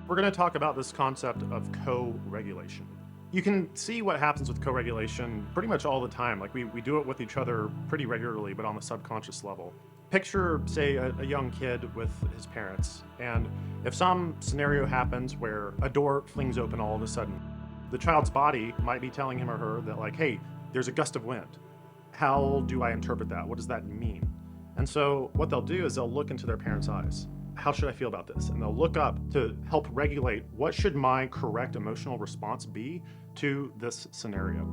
We're going to talk about this concept of co-regulation. You can see what happens with co-regulation pretty much all the time. Like we do it with each other pretty regularly, but on the subconscious level. Picture, say, a young kid with his parents, and if some scenario happens where a door flings open all of a sudden, the child's body might be telling him or her that, like, hey, there's a gust of wind. How do I interpret that? What does that mean? And so what they'll do is they'll look into their parents' eyes. How should I feel about this? And they'll look up to help regulate what should my correct emotional response be to this scenario.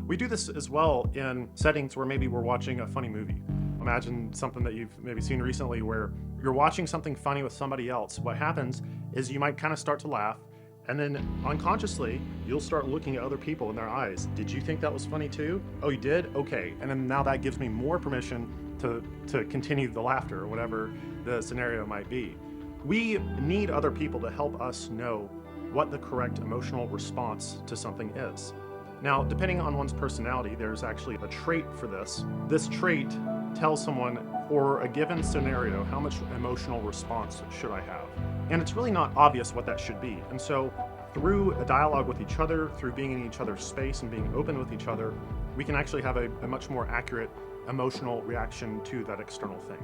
We do this as well in settings where maybe we're watching a funny movie. Imagine something that you've maybe seen recently where you're watching something funny with somebody else. What happens is you might kind of start to laugh, and then unconsciously, you'll start looking at other people in their eyes. Did you think that was funny too? Oh, you did? Okay. And then now that gives me more permission to continue the laughter or whatever the scenario might be. We need other people to help us know what the correct emotional response to something is. Now, depending on one's personality, there's actually a trait for this. This trait tells someone, for a given scenario, how much emotional response should I have? And it's really not obvious what that should be. And so through a dialogue with each other, through being in each other's space and being open with each other, we can actually have a much more accurate emotional reaction to that external thing.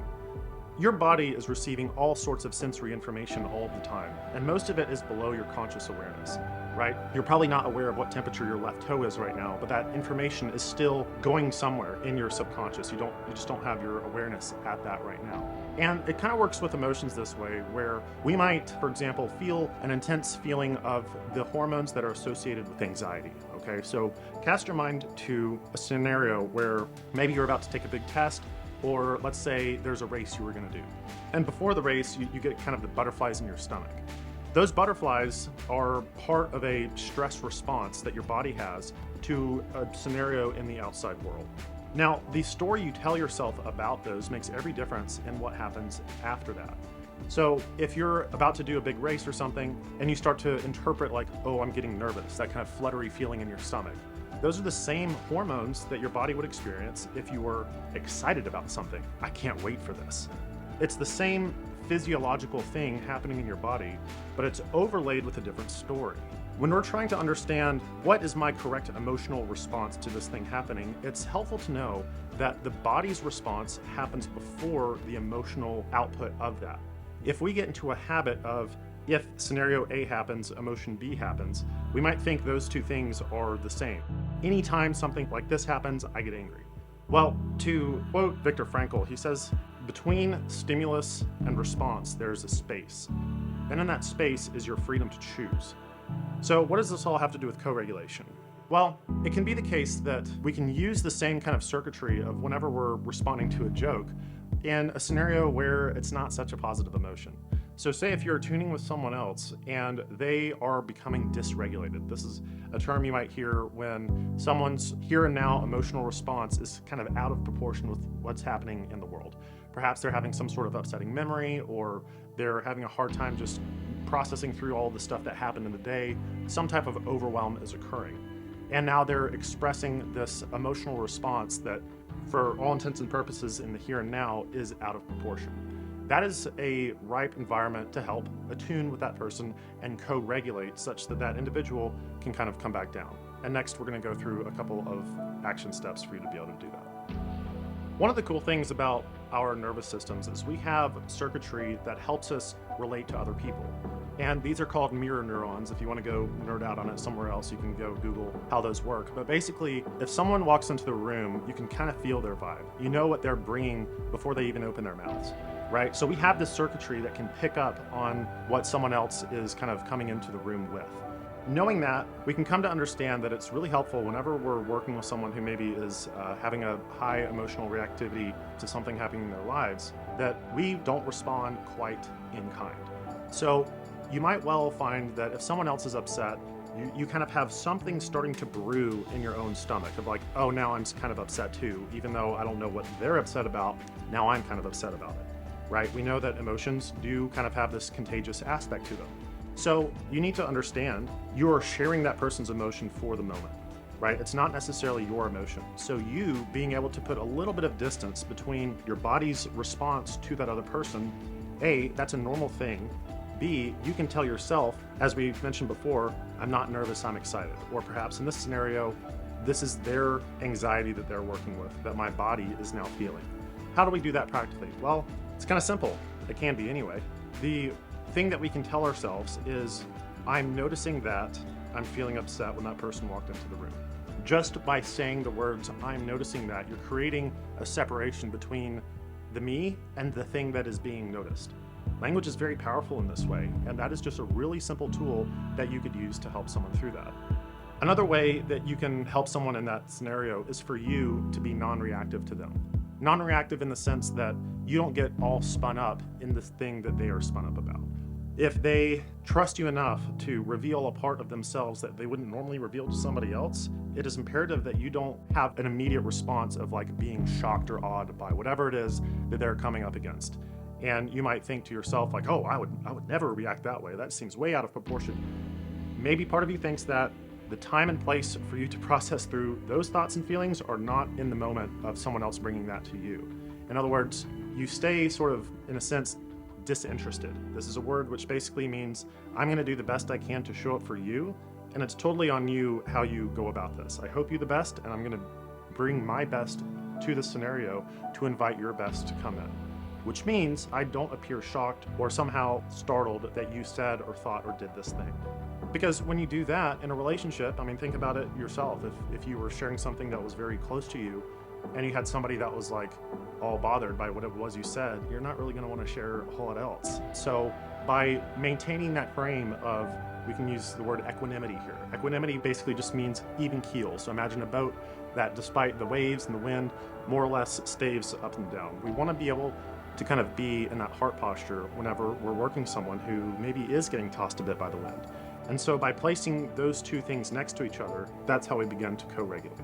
Your body is receiving all sorts of sensory information all the time, and most of it is below your conscious awareness, right? You're probably not aware of what temperature your left toe is right now, but that information is still going somewhere in your subconscious. You just don't have your awareness at that right now. And it kind of works with emotions this way, where we might, for example, feel an intense feeling of the hormones that are associated with anxiety, okay? So cast your mind to a scenario where maybe you're about to take a big test, or let's say there's a race you were going to do. And before the race, you get kind of the butterflies in your stomach. Those butterflies are part of a stress response that your body has to a scenario in the outside world. Now, the story you tell yourself about those makes every difference in what happens after that. So if you're about to do a big race or something, and you start to interpret like, oh, I'm getting nervous, that kind of fluttery feeling in your stomach, those are the same hormones that your body would experience if you were excited about something. I can't wait for this. It's the same physiological thing happening in your body, but it's overlaid with a different story. When we're trying to understand what is my correct emotional response to this thing happening, it's helpful to know that the body's response happens before the emotional output of that. If we get into a habit of, if scenario A happens, emotion B happens, we might think those two things are the same. Anytime something like this happens, I get angry. Well, to quote Viktor Frankl, he says, between stimulus and response, there's a space. And in that space is your freedom to choose. So what does this all have to do with co-regulation? Well, it can be the case that we can use the same kind of circuitry of whenever we're responding to a joke in a scenario where it's not such a positive emotion. So say if you're tuning with someone else and they are becoming dysregulated. This is a term you might hear when someone's here and now emotional response is kind of out of proportion with what's happening in the world. Perhaps they're having some sort of upsetting memory, or they're having a hard time just processing through all the stuff that happened in the day. Some type of overwhelm is occurring. And now they're expressing this emotional response that, for all intents and purposes in the here and now, is out of proportion. That is a ripe environment to help attune with that person and co-regulate such that that individual can kind of come back down. And next, we're going to go through a couple of action steps for you to be able to do that. One of the cool things about our nervous systems is we have circuitry that helps us relate to other people. And these are called mirror neurons. If you want to go nerd out on it somewhere else, you can go Google how those work. But basically, if someone walks into the room, you can kind of feel their vibe. You know what they're bringing before they even open their mouths, right? So we have this circuitry that can pick up on what someone else is kind of coming into the room with. Knowing that, we can come to understand that it's really helpful whenever we're working with someone who maybe is having a high emotional reactivity to something happening in their lives, that we don't respond quite in kind. So you might well find that if someone else is upset, you kind of have something starting to brew in your own stomach of like, oh, now I'm kind of upset too, even though I don't know what they're upset about, now I'm kind of upset about it, right? We know that emotions do kind of have this contagious aspect to them. So you need to understand you're sharing that person's emotion for the moment, right? It's not necessarily your emotion. So you being able to put a little bit of distance between your body's response to that other person, A, that's a normal thing. B, you can tell yourself, as we mentioned before, I'm not nervous, I'm excited. Or perhaps in this scenario, this is their anxiety that they're working with, that my body is now feeling. How do we do that practically? Well, it's kind of simple. It can be anyway. The thing that we can tell ourselves is, I'm noticing that I'm feeling upset when that person walked into the room. Just by saying the words, I'm noticing that, you're creating a separation between the me and the thing that is being noticed. Language is very powerful in this way, and that is just a really simple tool that you could use to help someone through that. Another way that you can help someone in that scenario is for you to be non-reactive to them. Non-reactive in the sense that you don't get all spun up in the thing that they are spun up about. If they trust you enough to reveal a part of themselves that they wouldn't normally reveal to somebody else, it is imperative that you don't have an immediate response of like being shocked or awed by whatever it is that they're coming up against. And you might think to yourself like, oh, I would never react that way. That seems way out of proportion. Maybe part of you thinks that the time and place for you to process through those thoughts and feelings are not in the moment of someone else bringing that to you. In other words, you stay sort of, in a sense, disinterested. This is a word which basically means I'm going to do the best I can to show up for you, and it's totally on you how you go about this. I hope you the best, and I'm going to bring my best to the scenario to invite your best to come in, which means I don't appear shocked or somehow startled that you said or thought or did this thing. Because when you do that in a relationship, I mean, think about it yourself. If you were sharing something that was very close to you and you had somebody that was like all bothered by what it was you said, you're not really going to want to share a whole lot else. So by maintaining that frame of, we can use the word equanimity here. Equanimity basically just means even keel. So imagine a boat that, despite the waves and the wind, more or less stays up and down. We want to be able to kind of be in that heart posture whenever we're working with someone who maybe is getting tossed a bit by the wind. And so by placing those two things next to each other, that's how we begin to co-regulate.